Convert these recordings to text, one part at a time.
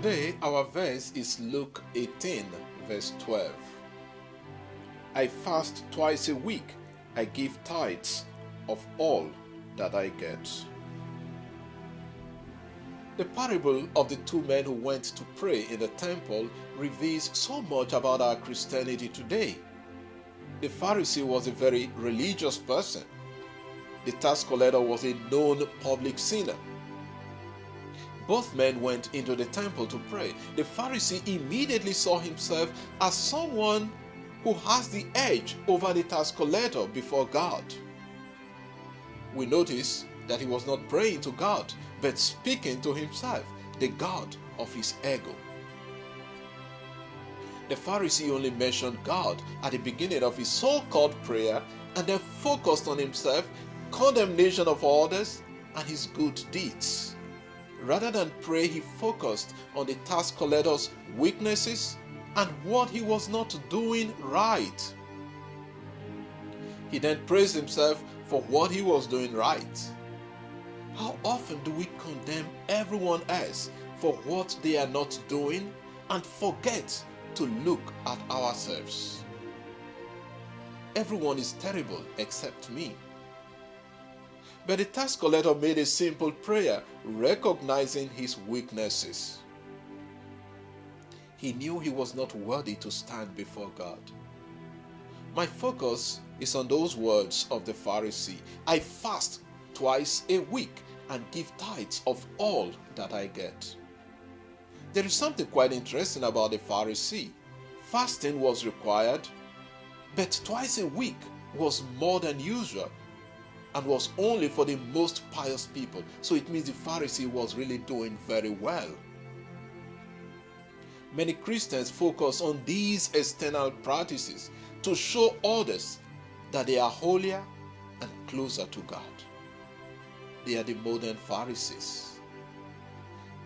Today, our verse is Luke 18, verse 12. I fast twice a week. I give tithes of all that I get. The parable of the two men who went to pray in the temple reveals so much about our Christianity today. The Pharisee was a very religious person. The tax collector was a known public sinner. Both men went into the temple to pray. The Pharisee immediately saw himself as someone who has the edge over the tax collector before God. We notice that he was not praying to God, but speaking to himself, the God of his ego. The Pharisee only mentioned God at the beginning of his so-called prayer and then focused on himself, condemnation of others, and his good deeds. Rather than pray, he focused on the tax collector's weaknesses and what he was not doing right. He then praised himself for what he was doing right. How often do we condemn everyone else for what they are not doing and forget to look at ourselves? Everyone is terrible except me. But the tax collector made a simple prayer, recognizing his weaknesses. He knew he was not worthy to stand before God. My focus is on those words of the Pharisee. I fast twice a week and give tithes of all that I get. There is something quite interesting about the Pharisee. Fasting was required, but twice a week was more than usual and was only for the most pious people. So it means the Pharisee was really doing very well. Many Christians focus on these external practices to show others that they are holier and closer to God. They are the modern Pharisees.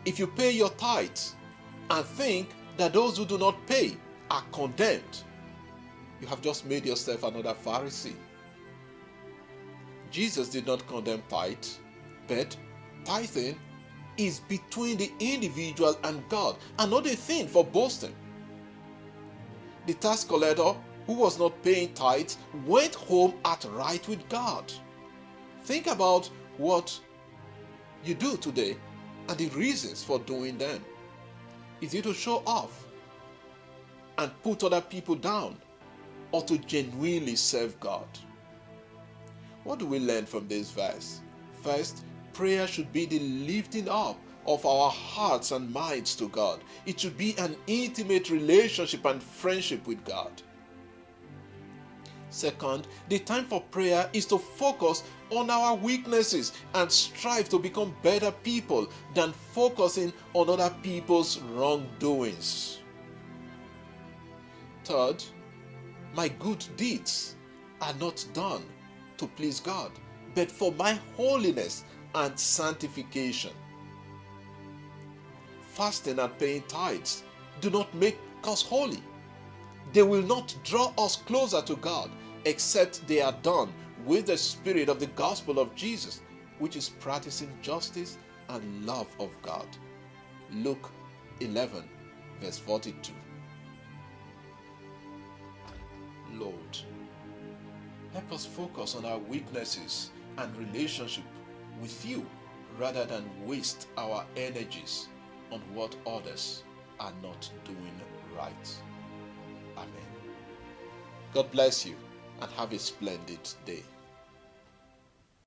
If you pay your tithes and think that those who do not pay are condemned, you have just made yourself another Pharisee. Jesus did not condemn tithe, but tithing is between the individual and God and not a thing for boasting. The tax collector who was not paying tithes went home at right with God. Think about what you do today and the reasons for doing them. Is it to show off and put other people down, or to genuinely serve God? What do we learn from this verse? First, prayer should be the lifting up of our hearts and minds to God. It should be an intimate relationship and friendship with God. Second, the time for prayer is to focus on our weaknesses and strive to become better people than focusing on other people's wrongdoings. Third, my good deeds are not done to please God, but for my holiness and sanctification. Fasting and paying tithes do not make us holy. They will not draw us closer to God except they are done with the spirit of the gospel of Jesus, which is practicing justice and love of God. Luke 11, verse 42. Lord, help us focus on our weaknesses and relationship with you rather than waste our energies on what others are not doing right. Amen. God bless you and have a splendid day.